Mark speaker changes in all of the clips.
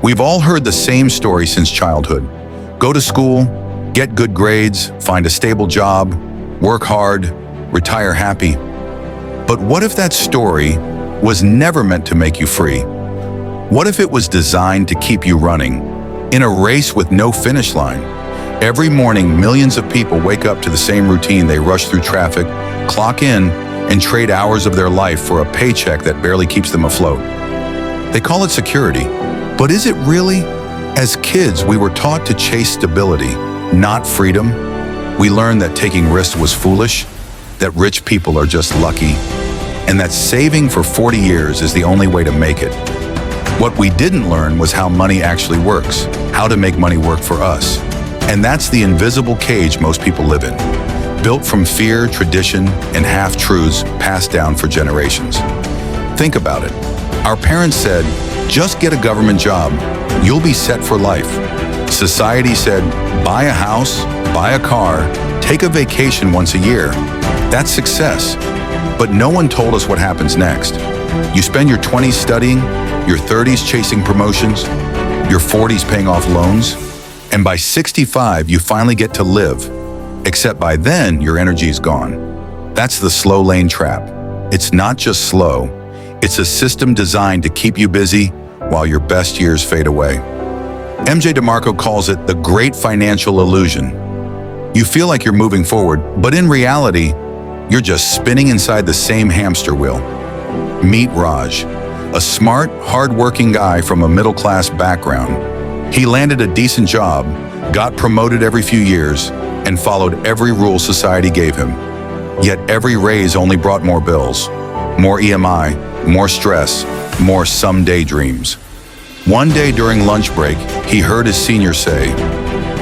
Speaker 1: We've all heard the same story since childhood. Go to school, get good grades, find a stable job, work hard, retire happy. But what if that story was never meant to make you free? What if it was designed to keep you running, in a race with no finish line? Every morning, millions of people wake up to the same routine. They rush through traffic, clock in, and trade hours of their life for a paycheck that barely keeps them afloat. They call it security, but is it really? As kids, we were taught to chase stability, not freedom. We learned that taking risks was foolish, that rich people are just lucky, and that saving for 40 years is the only way to make it. What we didn't learn was how money actually works, how to make money work for us. And that's the invisible cage most people live in, built from fear, tradition, and half-truths passed down for generations. Think about it. Our parents said, just get a government job, you'll be set for life. Society said, buy a house, buy a car, take a vacation once a year. That's success. But no one told us what happens next. You spend your 20s studying, your 30s chasing promotions, your 40s paying off loans, and by 65, you finally get to live. Except by then, your energy is gone. That's the slow lane trap. It's not just slow. It's a system designed to keep you busy while your best years fade away. MJ DeMarco calls it the great financial illusion. You feel like you're moving forward, but in reality, you're just spinning inside the same hamster wheel. Meet Raj, a smart, hard-working guy from a middle-class background. He landed a decent job, got promoted every few years, and followed every rule society gave him. Yet every raise only brought more bills, more EMI, more stress, more someday dreams. One day during lunch break, he heard his senior say,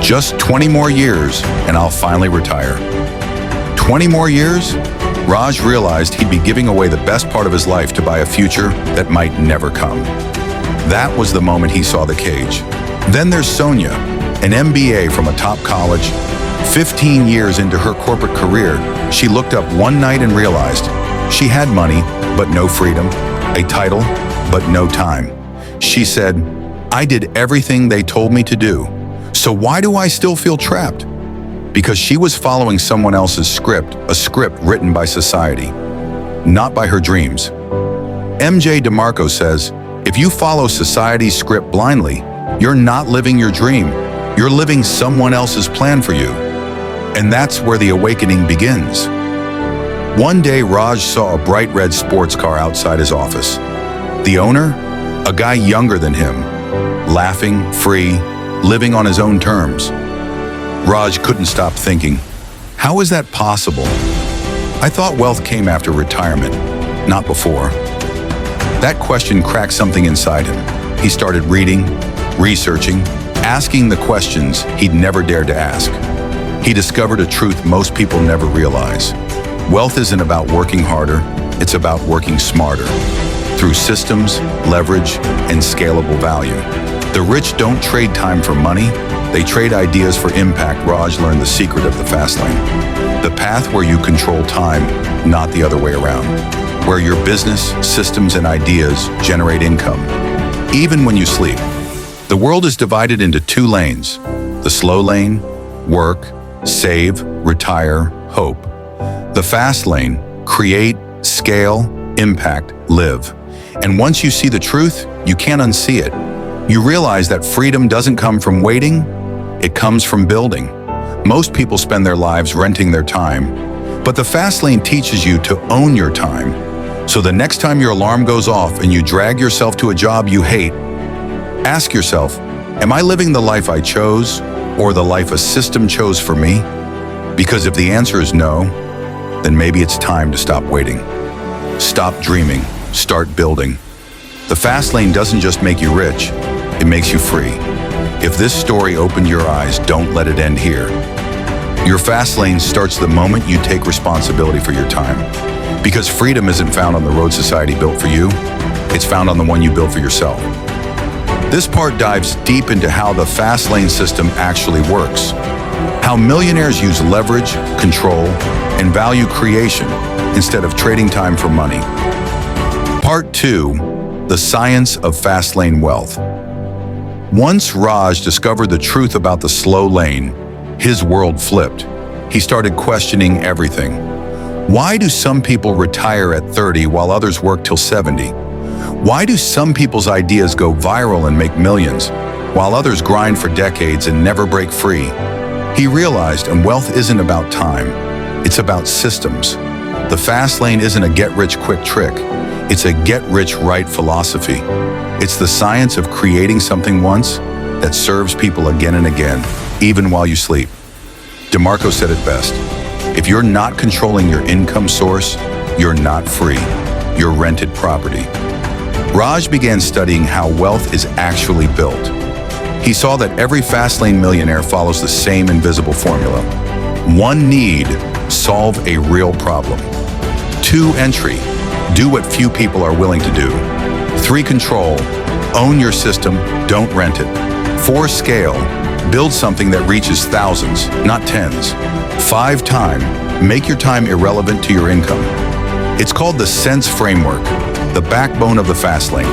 Speaker 1: "Just 20 more years and I'll finally retire." 20 more years? Raj realized he'd be giving away the best part of his life to buy a future that might never come. That was the moment he saw the cage. Then there's Sonia, an MBA from a top college. 15 years into her corporate career, she looked up one night and realized she had money, but no freedom, a title, but no time. She said, "I did everything they told me to do. So why do I still feel trapped?" Because she was following someone else's script, a script written by society, not by her dreams. MJ DeMarco says, if you follow society's script blindly, you're not living your dream. You're living someone else's plan for you. And that's where the awakening begins. One day, Raj saw a bright red sports car outside his office. The owner, a guy younger than him, laughing, free, living on his own terms. Raj couldn't stop thinking, how is that possible? I thought wealth came after retirement, not before. That question cracked something inside him. He started reading, researching, asking the questions he'd never dared to ask. He discovered a truth most people never realize. Wealth isn't about working harder, it's about working smarter, through systems, leverage, and scalable value. The rich don't trade time for money, they trade ideas for impact. Raj learned the secret of the Fastlane. The path where you control time, not the other way around. Where your business, systems, and ideas generate income, even when you sleep. The world is divided into two lanes. The slow lane, work, save, retire, hope. The fast lane, create, scale, impact, live. And once you see the truth, you can't unsee it. You realize that freedom doesn't come from waiting, it comes from building. Most people spend their lives renting their time, but the fast lane teaches you to own your time. So the next time your alarm goes off and you drag yourself to a job you hate, ask yourself, am I living the life I chose or the life a system chose for me? Because if the answer is no, then maybe it's time to stop waiting. Stop dreaming, start building. The fast lane doesn't just make you rich, it makes you free. If this story opened your eyes, don't let it end here. Your fast lane starts the moment you take responsibility for your time. Because freedom isn't found on the road society built for you, it's found on the one you built for yourself. This part dives deep into how the fast lane system actually works. How millionaires use leverage, control, and value creation instead of trading time for money. Part 2, the science of fast lane wealth. Once Raj discovered the truth about the slow lane, his world flipped. He started questioning everything. Why do some people retire at 30 while others work till 70? Why do some people's ideas go viral and make millions, while others grind for decades and never break free? He realized, and wealth isn't about time, it's about systems. The fast lane isn't a get-rich-quick trick, it's a get-rich-right philosophy. It's the science of creating something once that serves people again and again, even while you sleep. DeMarco said it best. If you're not controlling your income source, you're not free. You're rented property. Raj began studying how wealth is actually built. He saw that every fast lane millionaire follows the same invisible formula. 1 need, solve a real problem. 2 entry, do what few people are willing to do. 3 control, own your system, don't rent it. 4 scale, build something that reaches thousands, not tens. 5 time, make your time irrelevant to your income. It's called the sense framework, the backbone of the fast lane.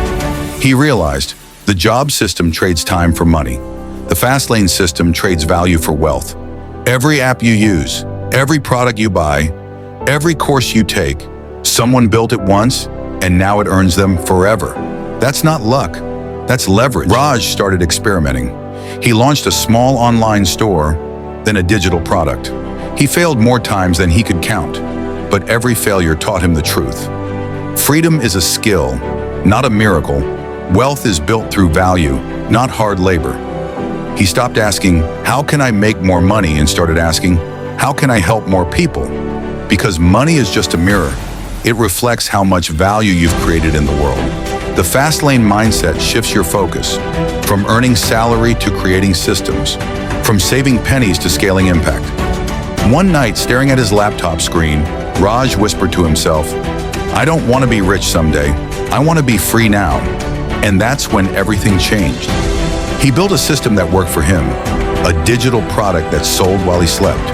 Speaker 1: He realized the job system trades time for money. The fast lane system trades value for wealth. Every app you use, every product you buy, every course you take, someone built it once and now it earns them forever. That's not luck, that's leverage. Raj started experimenting. He launched a small online store, then a digital product. He failed more times than he could count, but every failure taught him the truth. Freedom is a skill, not a miracle. Wealth is built through value, not hard labor. He stopped asking, how can I make more money, and started asking, how can I help more people? Because money is just a mirror. It reflects how much value you've created in the world. The fast lane mindset shifts your focus from earning salary to creating systems, from saving pennies to scaling impact. One night, staring at his laptop screen, Raj whispered to himself, I don't want to be rich someday. I want to be free now. And that's when everything changed. He built a system that worked for him, a digital product that sold while he slept.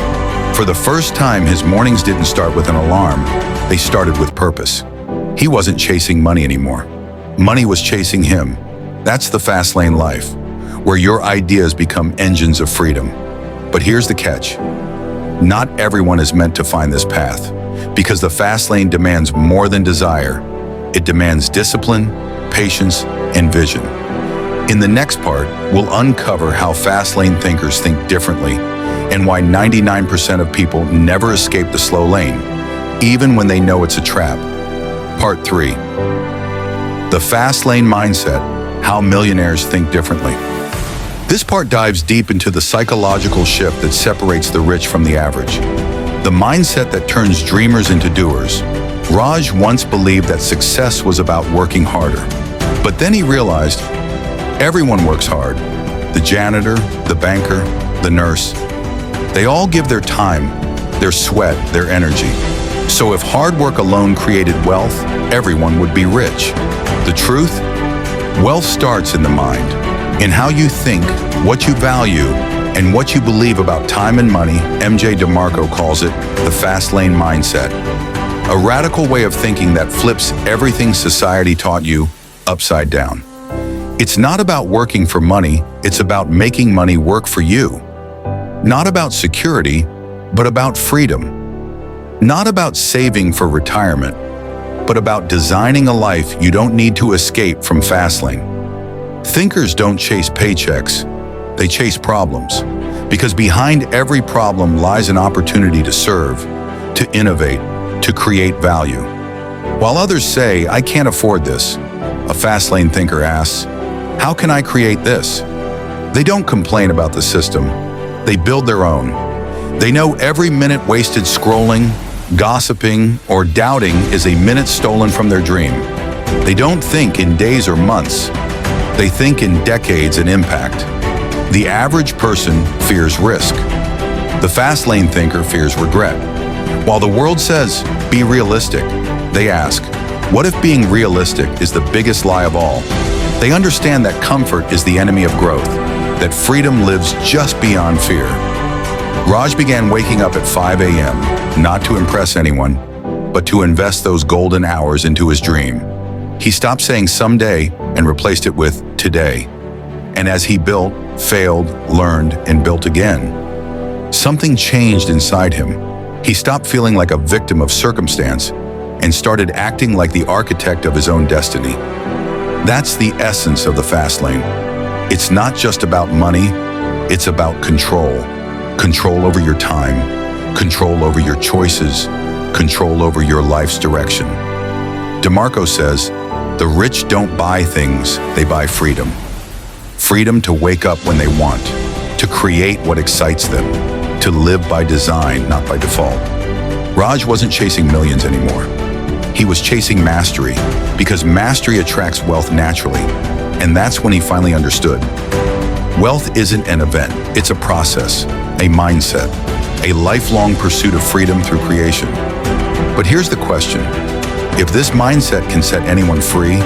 Speaker 1: For the first time, his mornings didn't start with an alarm. They started with purpose. He wasn't chasing money anymore. Money was chasing him. That's the fast lane life, where your ideas become engines of freedom. But here's the catch. Not everyone is meant to find this path, because the fast lane demands more than desire. It demands discipline, patience, and vision. In the next part, we'll uncover how fast lane thinkers think differently and why 99% of people never escape the slow lane, even when they know it's a trap. Part 3. The fast lane mindset, how millionaires think differently. This part dives deep into the psychological shift that separates the rich from the average. The mindset that turns dreamers into doers. Raj once believed that success was about working harder. But then he realized everyone works hard. The janitor, the banker, the nurse. They all give their time, their sweat, their energy. So if hard work alone created wealth, everyone would be rich. The truth? Wealth starts in the mind, in how you think, what you value, and what you believe about time and money. MJ DeMarco calls it the fast lane mindset. A radical way of thinking that flips everything society taught you upside down. It's not about working for money, it's about making money work for you. Not about security, but about freedom. Not about saving for retirement, but about designing a life you don't need to escape from Fastlane. Thinkers don't chase paychecks, they chase problems. Because behind every problem lies an opportunity to serve, to innovate, to create value. While others say, I can't afford this, a Fastlane thinker asks, how can I create this? They don't complain about the system, they build their own. They know every minute wasted scrolling, gossiping, or doubting is a minute stolen from their dream. They don't think in days or months. They think in decades and impact. The average person fears risk. The fast lane thinker fears regret. While the world says, be realistic, they ask, what if being realistic is the biggest lie of all? They understand that comfort is the enemy of growth, that freedom lives just beyond fear. Raj began waking up at 5 a.m., not to impress anyone, but to invest those golden hours into his dream. He stopped saying someday and replaced it with today. And as he built, failed, learned, and built again, something changed inside him. He stopped feeling like a victim of circumstance and started acting like the architect of his own destiny. That's the essence of the fast lane. It's not just about money, it's about control. Control over your time, control over your choices, control over your life's direction. DeMarco says, the rich don't buy things, they buy freedom. Freedom to wake up when they want, to create what excites them, to live by design, not by default. Raj wasn't chasing millions anymore. He was chasing mastery, because mastery attracts wealth naturally. And that's when he finally understood. Wealth isn't an event, it's a process, a mindset, a lifelong pursuit of freedom through creation. But here's the question. If this mindset can set anyone free,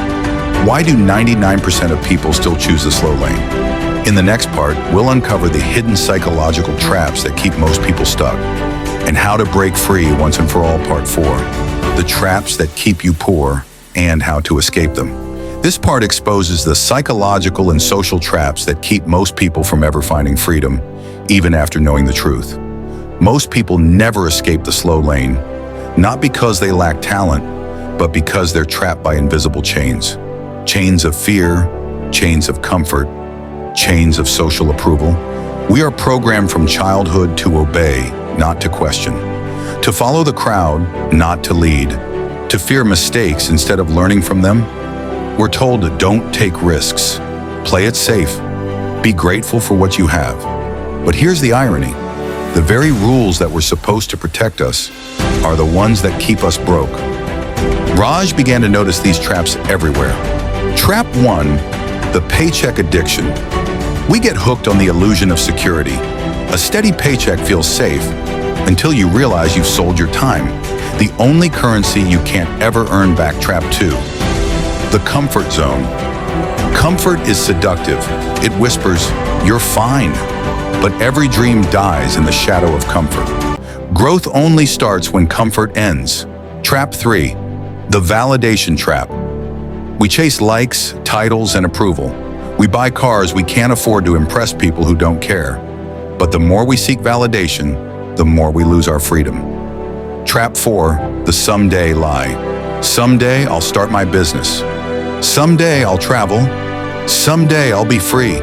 Speaker 1: why do 99% of people still choose the slow lane? In the next part, we'll uncover the hidden psychological traps that keep most people stuck, and how to break free once and for all, part 4. The traps that keep you poor and how to escape them. This part exposes the psychological and social traps that keep most people from ever finding freedom, even after knowing the truth. Most people never escape the slow lane, not because they lack talent, but because they're trapped by invisible chains. Chains of fear, chains of comfort, chains of social approval. We are programmed from childhood to obey, not to question. To follow the crowd, not to lead. To fear mistakes instead of learning from them. We're told to don't take risks. Play it safe. Be grateful for what you have. But here's the irony. The very rules that were supposed to protect us are the ones that keep us broke. Raj began to notice these traps everywhere. Trap 1, the paycheck addiction. We get hooked on the illusion of security. A steady paycheck feels safe until you realize you've sold your time. The only currency you can't ever earn back. Trap 2, the comfort zone. Comfort is seductive. It whispers, you're fine. But every dream dies in the shadow of comfort. Growth only starts when comfort ends. Trap 3, the validation trap. We chase likes, titles, and approval. We buy cars we can't afford to impress people who don't care. But the more we seek validation, the more we lose our freedom. Trap 4, the someday lie. Someday I'll start my business. Someday I'll travel. Someday I'll be free.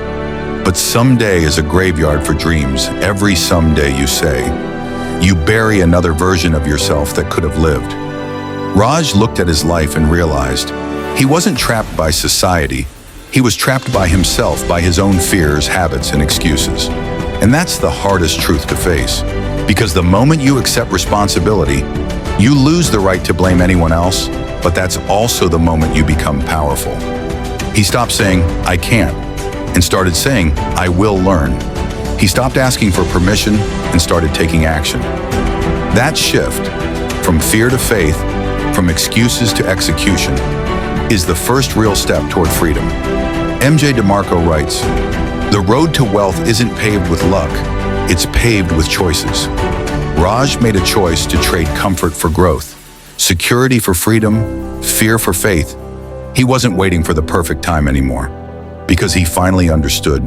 Speaker 1: But someday is a graveyard for dreams. Every someday you say, you bury another version of yourself that could have lived. Raj looked at his life and realized he wasn't trapped by society. He was trapped by himself, by his own fears, habits, and excuses. And that's the hardest truth to face. Because the moment you accept responsibility, you lose the right to blame anyone else, but that's also the moment you become powerful. He stopped saying, I can't, and started saying, I will learn. He stopped asking for permission and started taking action. That shift, from fear to faith, from excuses to execution, is the first real step toward freedom. MJ DeMarco writes, the road to wealth isn't paved with luck, it's paved with choices. Raj made a choice to trade comfort for growth, security for freedom, fear for faith. He wasn't waiting for the perfect time anymore, because he finally understood.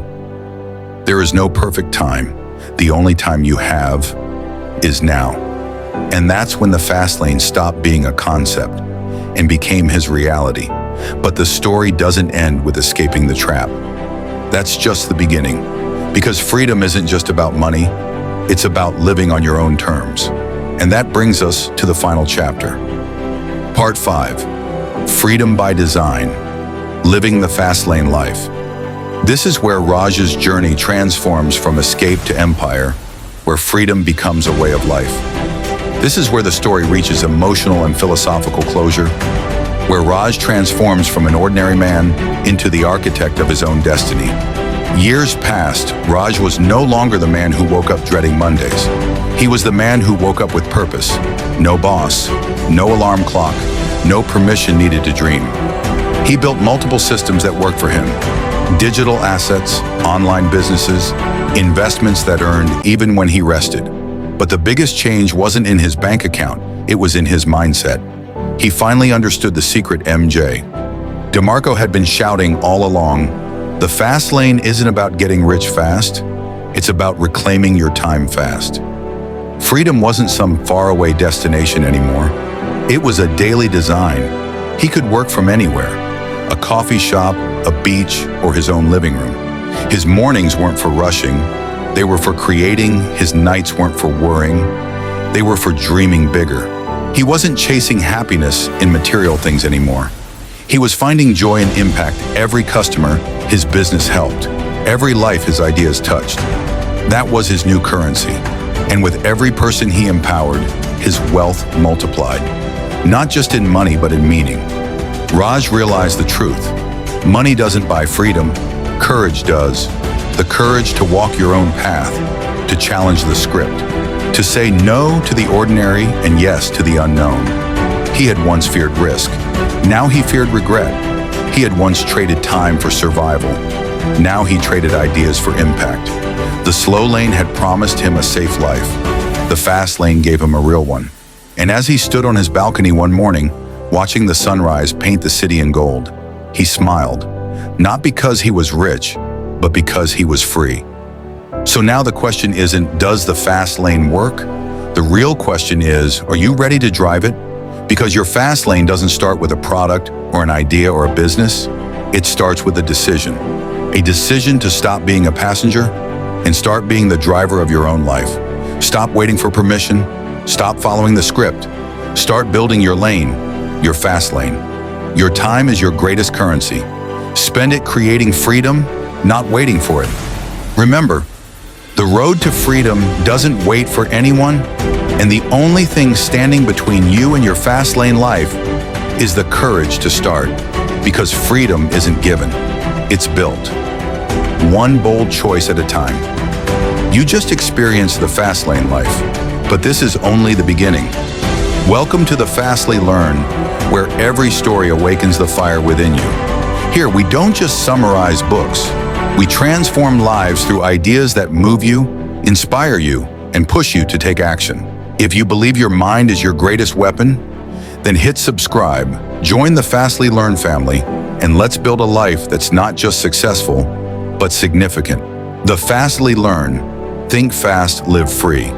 Speaker 1: There is no perfect time. The only time you have is now. And that's when the fast lane stopped being a concept and became his reality. But the story doesn't end with escaping the trap. That's just the beginning, because freedom isn't just about money, it's about living on your own terms. And that brings us to the final chapter. Part 5, Freedom by Design, Living the Fast Lane Life. This is where Raj's journey transforms from escape to empire, where freedom becomes a way of life. This is where the story reaches emotional and philosophical closure, where Raj transforms from an ordinary man into the architect of his own destiny. Years passed, Raj was no longer the man who woke up dreading Mondays. He was the man who woke up with purpose. No boss, no alarm clock, no permission needed to dream. He built multiple systems that worked for him. Digital assets, online businesses, investments that earned even when he rested. But the biggest change wasn't in his bank account, it was in his mindset. He finally understood the secret. MJ DeMarco had been shouting all along, The fast lane isn't about getting rich fast. It's about reclaiming your time fast. Freedom wasn't some faraway destination anymore. It was a daily design. He could work from anywhere, a coffee shop, a beach, or his own living room. His mornings weren't for rushing. They were for creating. His nights weren't for worrying. They were for dreaming bigger. He wasn't chasing happiness in material things anymore. He was finding joy and impact every customer his business helped, every life his ideas touched. That was his new currency. And with every person he empowered, his wealth multiplied. Not just in money, but in meaning. Raj realized the truth. Money doesn't buy freedom. Courage does. The courage to walk your own path, to challenge the script, to say no to the ordinary and yes to the unknown. He had once feared risk. Now he feared regret. He had once traded time for survival. Now he traded ideas for impact. The slow lane had promised him a safe life. The fast lane gave him a real one. And as he stood on his balcony one morning, watching the sunrise paint the city in gold, he smiled, not because he was rich, but because he was free. So now the question isn't, does the fast lane work? The real question is, are you ready to drive it? Because your fast lane doesn't start with a product or an idea or a business. It starts with a decision. A decision to stop being a passenger and start being the driver of your own life. Stop waiting for permission. Stop following the script. Start building your lane, your fast lane. Your time is your greatest currency. Spend it creating freedom, not waiting for it. Remember, the road to freedom doesn't wait for anyone, and the only thing standing between you and your fast lane life is the courage to start, because freedom isn't given, it's built. One bold choice at a time. You just experienced the fast lane life, but this is only the beginning. Welcome to the Fastly Learn, where every story awakens the fire within you. Here, we don't just summarize books. We transform lives through ideas that move you, inspire you, and push you to take action. If you believe your mind is your greatest weapon, then hit subscribe, join the Fastly Learn family, and let's build a life that's not just successful, but significant. The Fastly Learn. Think fast, live free.